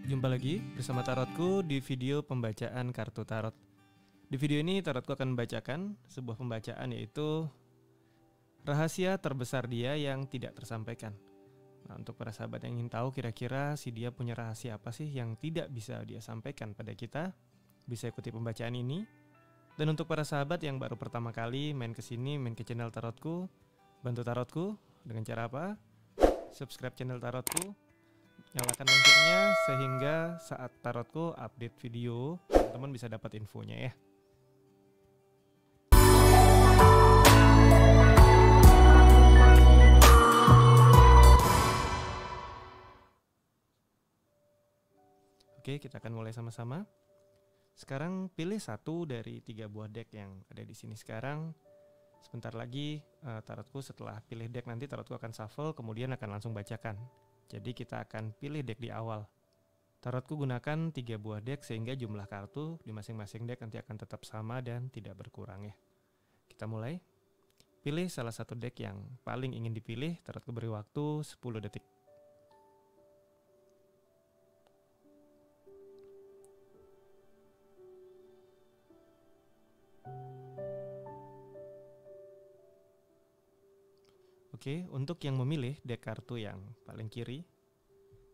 Jumpa lagi bersama Tarotku di video pembacaan kartu tarot. Di video ini Tarotku akan membacakan sebuah pembacaan, yaitu rahasia terbesar dia yang tidak tersampaikan. Nah, untuk para sahabat yang ingin tahu kira-kira si dia punya rahasia apa sih yang tidak bisa dia sampaikan pada kita, bisa ikuti pembacaan ini. Dan untuk para sahabat yang baru pertama kali main ke channel Tarotku, bantu Tarotku dengan cara apa? Subscribe channel Tarotku, nyalakan loncengnya sehingga saat Tarotku update video, teman-teman bisa dapat infonya ya. Oke, kita akan mulai sama-sama. Sekarang pilih satu dari 3 buah deck yang ada di sini sekarang. Sebentar lagi Tarotku setelah pilih deck nanti Tarotku akan shuffle, kemudian akan langsung bacakan. Jadi kita akan pilih deck di awal. Tarotku gunakan 3 buah deck sehingga jumlah kartu di masing-masing deck nanti akan tetap sama dan tidak berkurang ya. Kita mulai. Pilih salah satu deck yang paling ingin dipilih. Tarotku beri waktu 10 detik. Oke, untuk yang memilih deck kartu yang paling kiri,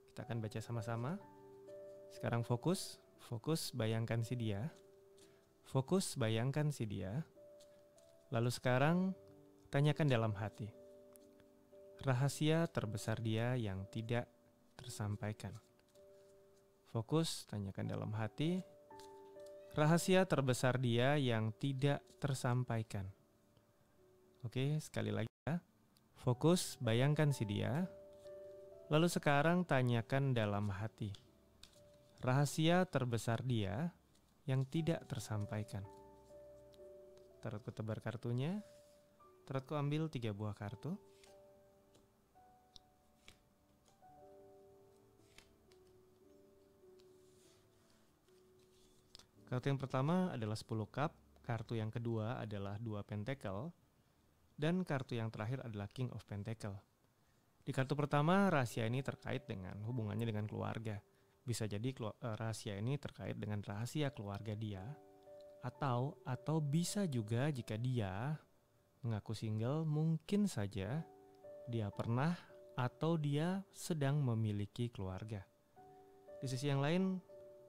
kita akan baca sama-sama. Sekarang fokus bayangkan si dia. Fokus bayangkan si dia. Lalu sekarang tanyakan dalam hati. Rahasia terbesar dia yang tidak tersampaikan. Fokus, tanyakan dalam hati. Rahasia terbesar dia yang tidak tersampaikan. Oke, sekali lagi ya. Fokus, bayangkan si dia. Lalu sekarang tanyakan dalam hati. Rahasia terbesar dia yang tidak tersampaikan. Tarotku tebar kartunya. Tarotku ambil 3 buah kartu. Kartu yang pertama adalah 10 cup. Kartu yang kedua adalah 2 pentacle. Dan kartu yang terakhir adalah King of Pentacle. Di kartu pertama, rahasia ini terkait dengan hubungannya dengan keluarga. Bisa jadi rahasia ini terkait dengan rahasia keluarga dia. Atau bisa juga jika dia mengaku single, mungkin saja dia pernah atau dia sedang memiliki keluarga. Di sisi yang lain,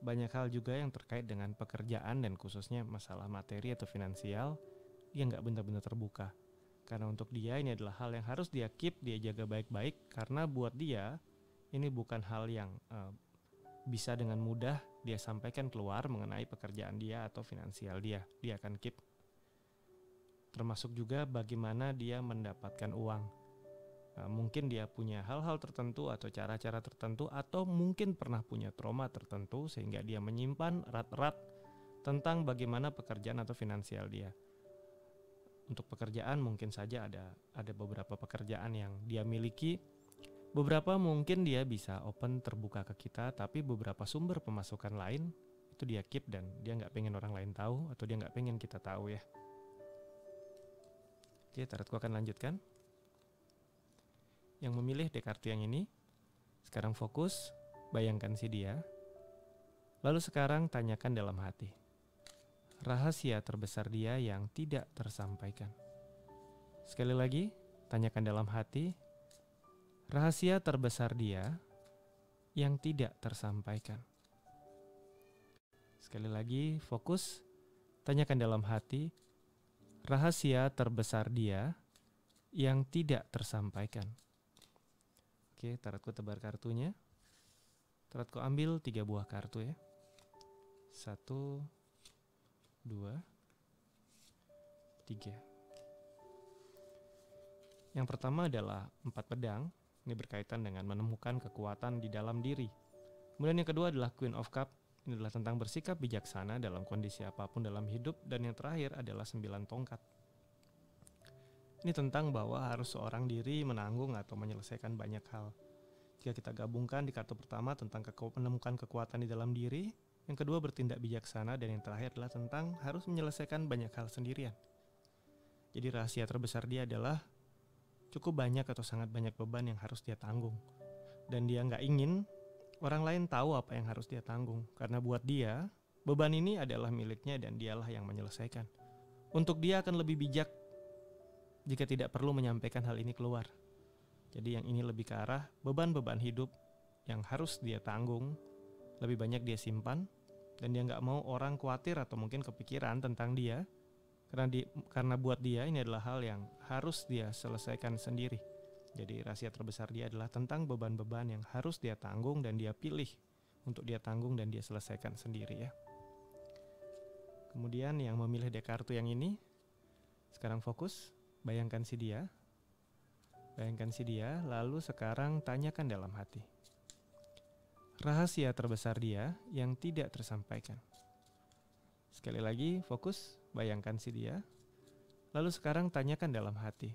banyak hal juga yang terkait dengan pekerjaan dan khususnya masalah materi atau finansial, dia nggak benar-benar terbuka. Karena untuk dia ini adalah hal yang harus dia keep, dia jaga baik-baik. Karena buat dia ini bukan hal yang bisa dengan mudah dia sampaikan keluar mengenai pekerjaan dia atau finansial dia. Dia akan keep. Termasuk juga bagaimana dia mendapatkan uang. Mungkin dia punya hal-hal tertentu atau cara-cara tertentu, atau mungkin pernah punya trauma tertentu sehingga dia menyimpan erat-erat tentang bagaimana pekerjaan atau finansial dia. Untuk pekerjaan mungkin saja ada beberapa pekerjaan yang dia miliki. Beberapa mungkin dia bisa open terbuka ke kita, tapi beberapa sumber pemasukan lain itu dia keep dan dia nggak pengen orang lain tahu atau dia nggak pengen kita tahu ya. Oke, Tarotku akan lanjutkan. Yang memilih deck kartu yang ini, sekarang fokus, bayangkan si dia. Lalu sekarang tanyakan dalam hati. Rahasia terbesar dia yang tidak tersampaikan. Sekali lagi, tanyakan dalam hati. Rahasia terbesar dia yang tidak tersampaikan. Sekali lagi, fokus. Tanyakan dalam hati. Rahasia terbesar dia yang tidak tersampaikan. Oke, Tarotku tebar kartunya. Tarotku ambil 3 buah kartu ya. 1, 2, 3. Yang pertama adalah 4 pedang. Ini berkaitan dengan menemukan kekuatan di dalam diri. Kemudian yang kedua adalah Queen of Cup. Ini adalah tentang bersikap bijaksana dalam kondisi apapun dalam hidup. Dan yang terakhir adalah 9 tongkat. Ini tentang bahwa harus seorang diri menanggung atau menyelesaikan banyak hal. Jika kita gabungkan di kartu pertama tentang menemukan kekuatan di dalam diri, yang kedua bertindak bijaksana, dan yang terakhir adalah tentang harus menyelesaikan banyak hal sendirian. Jadi rahasia terbesar dia adalah cukup banyak atau sangat banyak beban yang harus dia tanggung. Dan dia nggak ingin Orang lain tahu apa yang harus dia tanggung, karena buat dia, beban ini adalah miliknya dan dialah yang menyelesaikan. Untuk dia akan lebih bijak jika tidak perlu menyampaikan hal ini keluar. Jadi yang ini lebih ke arah beban-beban hidup yang harus dia tanggung, lebih banyak dia simpan, dan dia nggak mau orang khawatir atau mungkin kepikiran tentang dia, karena buat dia ini adalah hal yang harus dia selesaikan sendiri. Jadi rahasia terbesar dia adalah tentang beban-beban yang harus dia tanggung dan dia pilih untuk dia tanggung dan dia selesaikan sendiri ya. Kemudian yang memilih deck kartu yang ini, sekarang fokus, bayangkan si dia, lalu sekarang tanyakan dalam hati. Rahasia terbesar dia yang tidak tersampaikan. Sekali lagi, fokus, bayangkan si dia, lalu sekarang tanyakan dalam hati.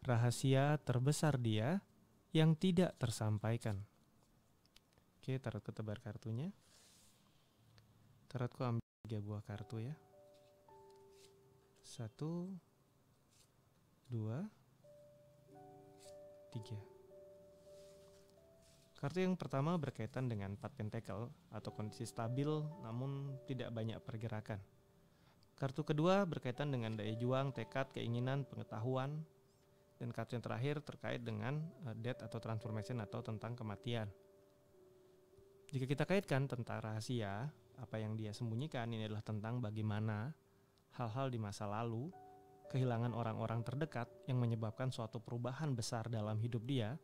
Rahasia terbesar dia yang tidak tersampaikan. Oke, tarotku tebar kartunya. Tarotku ambil 3 buah kartu ya. 1, 2, 3. Kartu yang pertama berkaitan dengan 4 pentacle atau kondisi stabil namun tidak banyak pergerakan. Kartu kedua berkaitan dengan daya juang, tekad, keinginan, pengetahuan. Dan kartu yang terakhir terkait dengan death atau transformation atau tentang kematian. Jika kita kaitkan tentang rahasia, apa yang dia sembunyikan ini adalah tentang bagaimana hal-hal di masa lalu, kehilangan orang-orang terdekat yang menyebabkan suatu perubahan besar dalam hidup dia,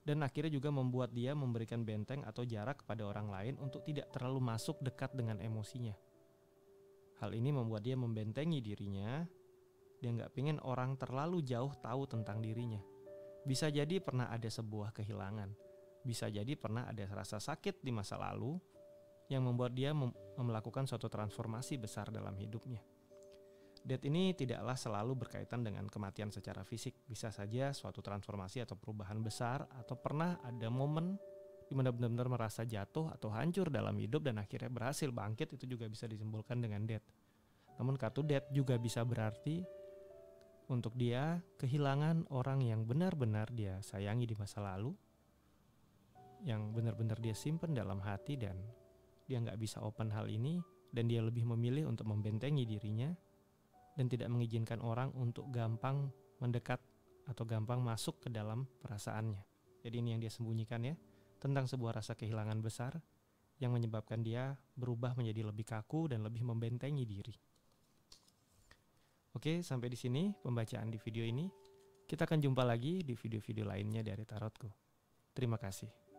dan akhirnya juga membuat dia memberikan benteng atau jarak kepada orang lain untuk tidak terlalu masuk dekat dengan emosinya. Hal ini membuat dia membentengi dirinya. Dia nggak pengen orang terlalu jauh tahu tentang dirinya. Bisa jadi pernah ada sebuah kehilangan. Bisa jadi pernah ada rasa sakit di masa lalu yang membuat dia melakukan suatu transformasi besar dalam hidupnya. Death ini tidaklah selalu berkaitan dengan kematian secara fisik. Bisa saja suatu transformasi atau perubahan besar, atau pernah ada momen di mana benar-benar merasa jatuh atau hancur dalam hidup dan akhirnya berhasil bangkit, itu juga bisa disimpulkan dengan death. Namun kartu death juga bisa berarti untuk dia kehilangan orang yang benar-benar dia sayangi di masa lalu, yang benar-benar dia simpan dalam hati dan dia nggak bisa open hal ini, dan dia lebih memilih untuk membentengi dirinya dan tidak mengizinkan orang untuk gampang mendekat atau gampang masuk ke dalam perasaannya. Jadi ini yang dia sembunyikan ya, tentang sebuah rasa kehilangan besar yang menyebabkan dia berubah menjadi lebih kaku dan lebih membentengi diri. Oke, sampai di sini pembacaan di video ini. Kita akan jumpa lagi di video-video lainnya dari Tarotku. Terima kasih.